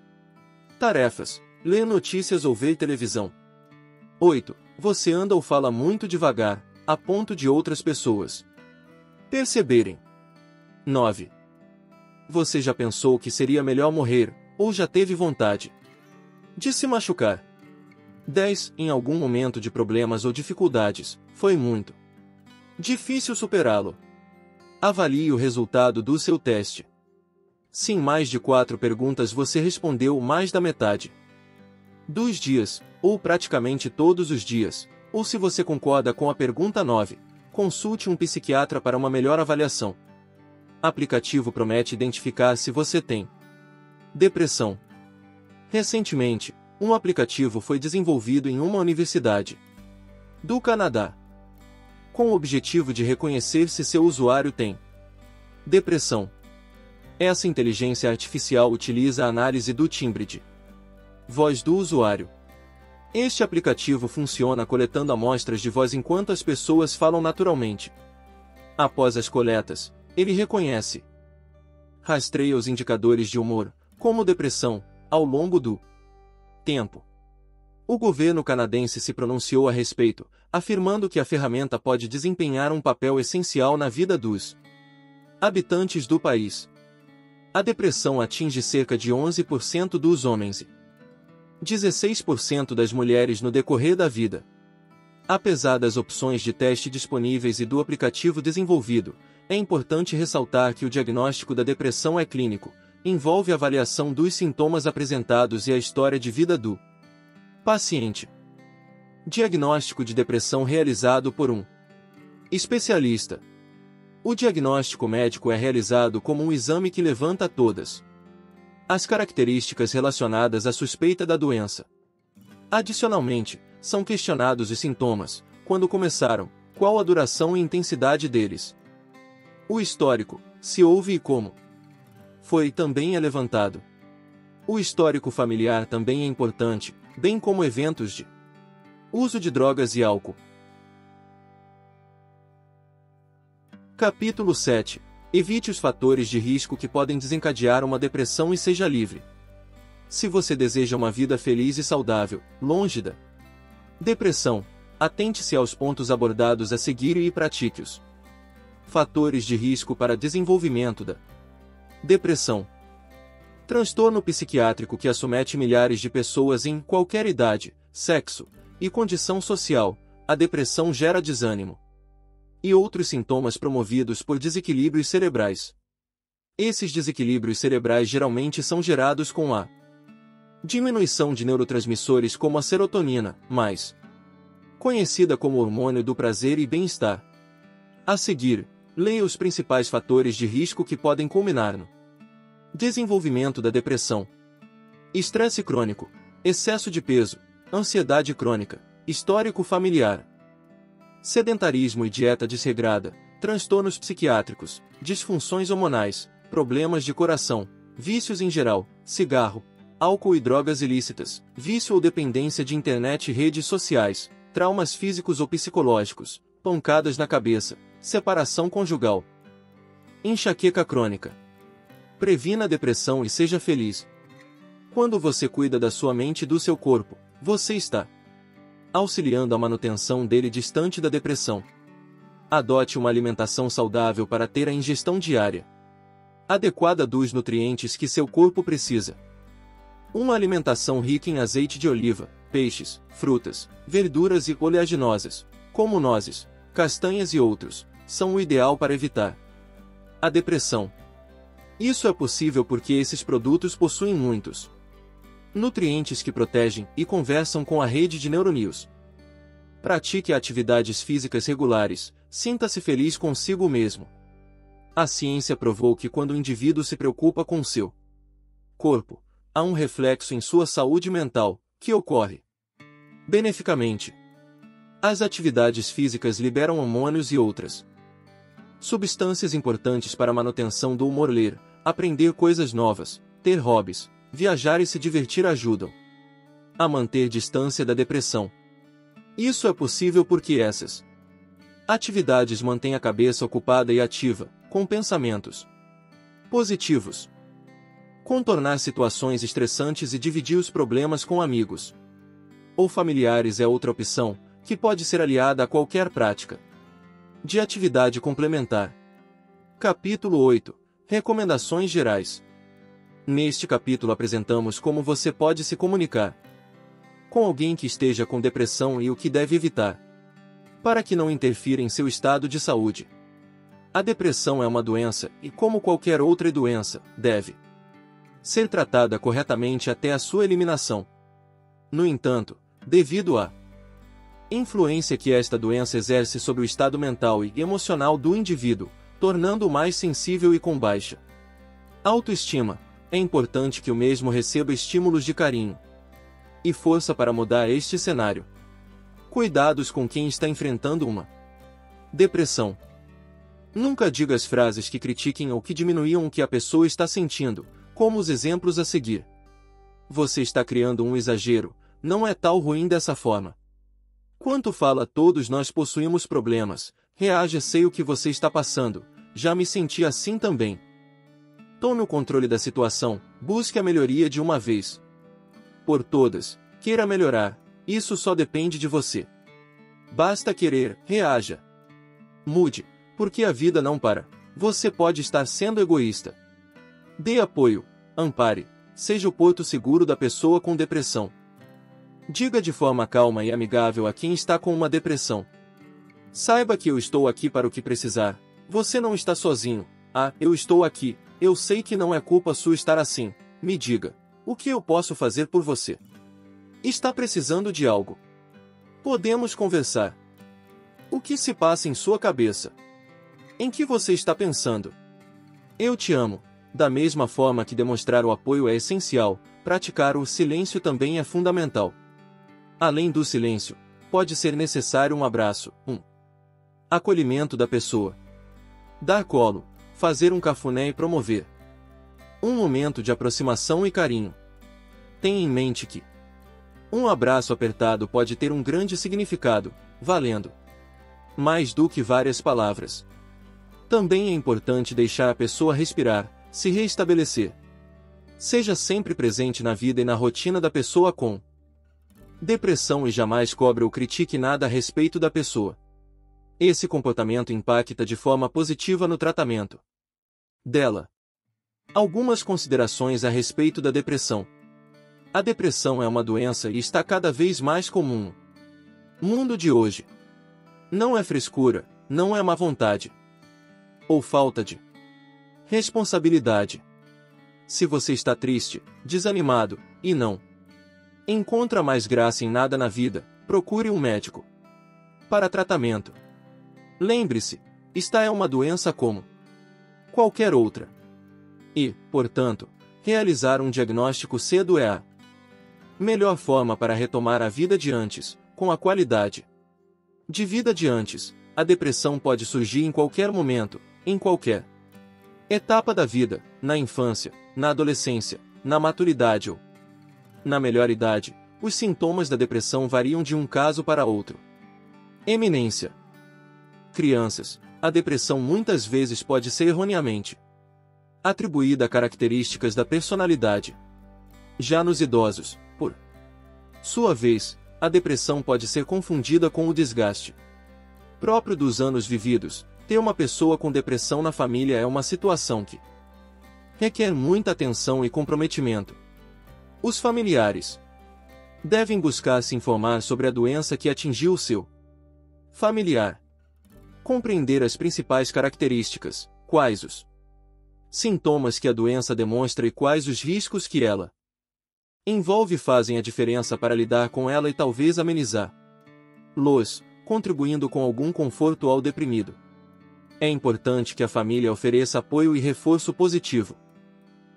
tarefas, ler notícias ou ver televisão. 8. Você anda ou fala muito devagar, a ponto de outras pessoas perceberem. 9. Você já pensou que seria melhor morrer, ou já teve vontade de se machucar? 10. Em algum momento de problemas ou dificuldades, foi muito difícil superá-lo. Avalie o resultado do seu teste. Se em mais de 4 perguntas você respondeu mais da metade dos dias, ou praticamente todos os dias, ou se você concorda com a pergunta 9, consulte um psiquiatra para uma melhor avaliação. Aplicativo promete identificar se você tem depressão. Recentemente, um aplicativo foi desenvolvido em uma universidade do Canadá, com o objetivo de reconhecer se seu usuário tem depressão. Essa inteligência artificial utiliza a análise do timbre de voz do usuário. Este aplicativo funciona coletando amostras de voz enquanto as pessoas falam naturalmente. Após as coletas, ele reconhece, rastreia os indicadores de humor, como depressão, ao longo do tempo. O governo canadense se pronunciou a respeito, afirmando que a ferramenta pode desempenhar um papel essencial na vida dos habitantes do país. A depressão atinge cerca de 11% dos homens e 16% das mulheres no decorrer da vida. Apesar das opções de teste disponíveis e do aplicativo desenvolvido, é importante ressaltar que o diagnóstico da depressão é clínico, envolve a avaliação dos sintomas apresentados e a história de vida do paciente. Diagnóstico de depressão realizado por um especialista. O diagnóstico médico é realizado como um exame que levanta todas as características relacionadas à suspeita da doença. Adicionalmente, são questionados os sintomas, quando começaram, qual a duração e intensidade deles. O histórico, se houve e como foi, também é levantado. O histórico familiar também é importante, bem como eventos de uso de drogas e álcool. Capítulo 7. Evite os fatores de risco que podem desencadear uma depressão e seja livre. Se você deseja uma vida feliz e saudável, longe da depressão, atente-se aos pontos abordados a seguir e pratique-os. Fatores de risco para desenvolvimento da depressão. Transtorno psiquiátrico que acomete milhares de pessoas em qualquer idade, sexo e condição social. A depressão gera desânimo e outros sintomas promovidos por desequilíbrios cerebrais. Esses desequilíbrios cerebrais geralmente são gerados com a diminuição de neurotransmissores como a serotonina, mais conhecida como hormônio do prazer e bem-estar. A seguir, leia os principais fatores de risco que podem culminar no desenvolvimento da depressão. Estresse crônico, excesso de peso, ansiedade crônica, histórico familiar, sedentarismo e dieta desregrada, transtornos psiquiátricos, disfunções hormonais, problemas de coração, vícios em geral, cigarro, álcool e drogas ilícitas, vício ou dependência de internet e redes sociais, traumas físicos ou psicológicos, pancadas na cabeça, separação conjugal, enxaqueca crônica. Previna a depressão e seja feliz. Quando você cuida da sua mente e do seu corpo, você está auxiliando a manutenção dele distante da depressão. Adote uma alimentação saudável para ter a ingestão diária adequada dos nutrientes que seu corpo precisa. Uma alimentação rica em azeite de oliva, peixes, frutas, verduras e oleaginosas, como nozes, castanhas e outros, são o ideal para evitar a depressão. Isso é possível porque esses produtos possuem muitos nutrientes que protegem e conversam com a rede de neurônios. Pratique atividades físicas regulares, sinta-se feliz consigo mesmo. A ciência provou que quando o indivíduo se preocupa com seu corpo, há um reflexo em sua saúde mental, que ocorre beneficamente. As atividades físicas liberam hormônios e outras substâncias importantes para a manutenção do humor. Ler, aprender coisas novas, ter hobbies, viajar e se divertir ajudam a manter distância da depressão. Isso é possível porque essas atividades mantêm a cabeça ocupada e ativa, com pensamentos positivos. Contornar situações estressantes e dividir os problemas com amigos ou familiares é outra opção, que pode ser aliada a qualquer prática de atividade complementar. Capítulo 8. Recomendações gerais. Neste capítulo apresentamos como você pode se comunicar com alguém que esteja com depressão e o que deve evitar para que não interfira em seu estado de saúde. A depressão é uma doença e, como qualquer outra doença, deve ser tratada corretamente até a sua eliminação. No entanto, devido à influência que esta doença exerce sobre o estado mental e emocional do indivíduo, tornando-o mais sensível e com baixa autoestima, é importante que o mesmo receba estímulos de carinho e força para mudar este cenário. Cuidados com quem está enfrentando uma depressão. Nunca diga as frases que critiquem ou que diminuam o que a pessoa está sentindo, como os exemplos a seguir. Você está criando um exagero, não é tal ruim dessa forma. Quanto fala, todos nós possuímos problemas, reaja, sei o que você está passando, já me senti assim também. Tome o controle da situação, busque a melhoria de uma vez por todas, queira melhorar, isso só depende de você. Basta querer, reaja. Mude, porque a vida não para, você pode estar sendo egoísta. Dê apoio, ampare, seja o porto seguro da pessoa com depressão. Diga de forma calma e amigável a quem está com uma depressão: saiba que eu estou aqui para o que precisar, você não está sozinho. Eu estou aqui, eu sei que não é culpa sua estar assim, me diga, o que eu posso fazer por você? Está precisando de algo? Podemos conversar. O que se passa em sua cabeça? Em que você está pensando? Eu te amo. Da mesma forma que demonstrar o apoio é essencial, praticar o silêncio também é fundamental. Além do silêncio, pode ser necessário um abraço, um acolhimento da pessoa. Dar colo, fazer um cafuné e promover um momento de aproximação e carinho. Tenha em mente que um abraço apertado pode ter um grande significado, valendo mais do que várias palavras. Também é importante deixar a pessoa respirar, se reestabelecer. Seja sempre presente na vida e na rotina da pessoa com depressão e jamais cobre ou critique nada a respeito da pessoa. Esse comportamento impacta de forma positiva no tratamento dela. Algumas considerações a respeito da depressão. A depressão é uma doença e está cada vez mais comum no mundo de hoje. Não é frescura, não é má vontade ou falta de responsabilidade. Se você está triste, desanimado, e não encontra mais graça em nada na vida, procure um médico para tratamento. Lembre-se, esta é uma doença como qualquer outra. E, portanto, realizar um diagnóstico cedo é a melhor forma para retomar a vida de antes, com a qualidade de vida de antes. A depressão pode surgir em qualquer momento, em qualquer etapa da vida, na infância, na adolescência, na maturidade ou na melhor idade. Os sintomas da depressão variam de um caso para outro. Eminência. Crianças. A depressão muitas vezes pode ser erroneamente atribuída a características da personalidade. Já nos idosos, por sua vez, a depressão pode ser confundida com o desgaste próprio dos anos vividos. Ter uma pessoa com depressão na família é uma situação que requer muita atenção e comprometimento. Os familiares devem buscar se informar sobre a doença que atingiu o seu familiar. Compreender as principais características, quais os sintomas que a doença demonstra e quais os riscos que ela envolve fazem a diferença para lidar com ela e talvez amenizá-los, contribuindo com algum conforto ao deprimido. É importante que a família ofereça apoio e reforço positivo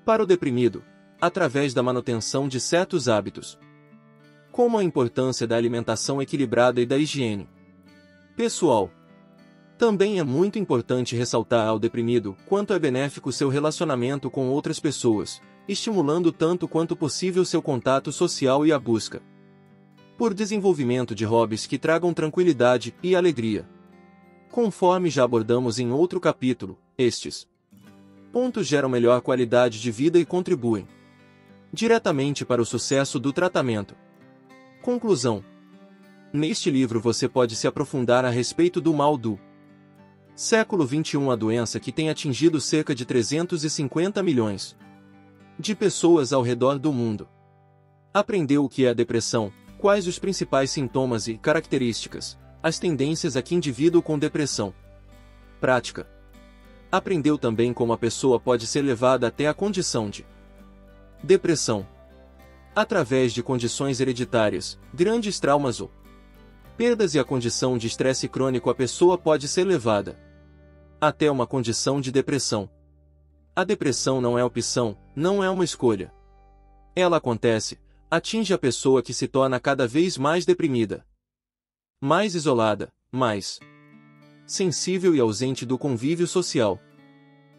para o deprimido, através da manutenção de certos hábitos, como a importância da alimentação equilibrada e da higiene pessoal. Também é muito importante ressaltar ao deprimido quanto é benéfico seu relacionamento com outras pessoas, estimulando tanto quanto possível seu contato social e a busca por desenvolvimento de hobbies que tragam tranquilidade e alegria. Conforme já abordamos em outro capítulo, estes pontos geram melhor qualidade de vida e contribuem diretamente para o sucesso do tratamento. Conclusão. Neste livro você pode se aprofundar a respeito do mal do século XXI, a doença que tem atingido cerca de 350 milhões de pessoas ao redor do mundo. Aprendeu o que é a depressão, quais os principais sintomas e características, as tendências a que indivíduo com depressão prática. Aprendeu também como a pessoa pode ser levada até a condição de depressão através de condições hereditárias, grandes traumas ou perdas, e a condição de estresse crônico. A pessoa pode ser levada até uma condição de depressão. A depressão não é opção, não é uma escolha. Ela acontece, atinge a pessoa que se torna cada vez mais deprimida, mais isolada, mais sensível e ausente do convívio social.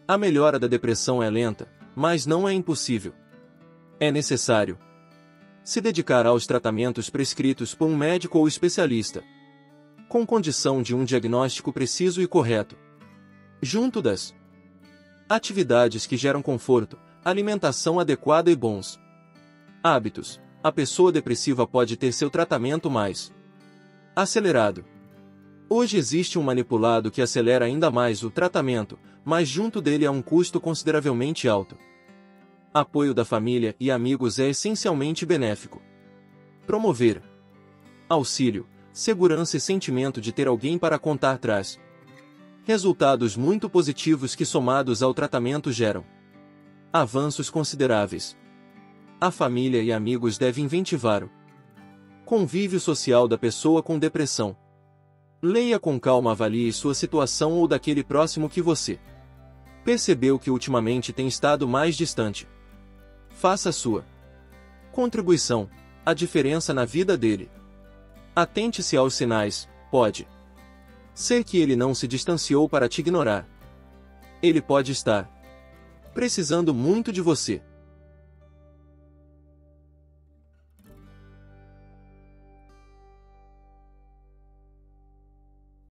A melhora da depressão é lenta, mas não é impossível. É necessário se dedicar aos tratamentos prescritos por um médico ou especialista, com condição de um diagnóstico preciso e correto. Junto das atividades que geram conforto, alimentação adequada e bons hábitos, a pessoa depressiva pode ter seu tratamento mais acelerado. Hoje existe um manipulado que acelera ainda mais o tratamento, mas junto dele há um custo consideravelmente alto. Apoio da família e amigos é essencialmente benéfico. Promover auxílio, segurança e sentimento de ter alguém para contar traz resultados muito positivos que, somados ao tratamento, geram avanços consideráveis. A família e amigos devem incentivar o convívio social da pessoa com depressão. Leia com calma, avalie sua situação ou daquele próximo que você percebeu que ultimamente tem estado mais distante. Faça sua contribuição, a diferença na vida dele. Atente-se aos sinais, pode ser que ele não se distanciou para te ignorar. Ele pode estar precisando muito de você.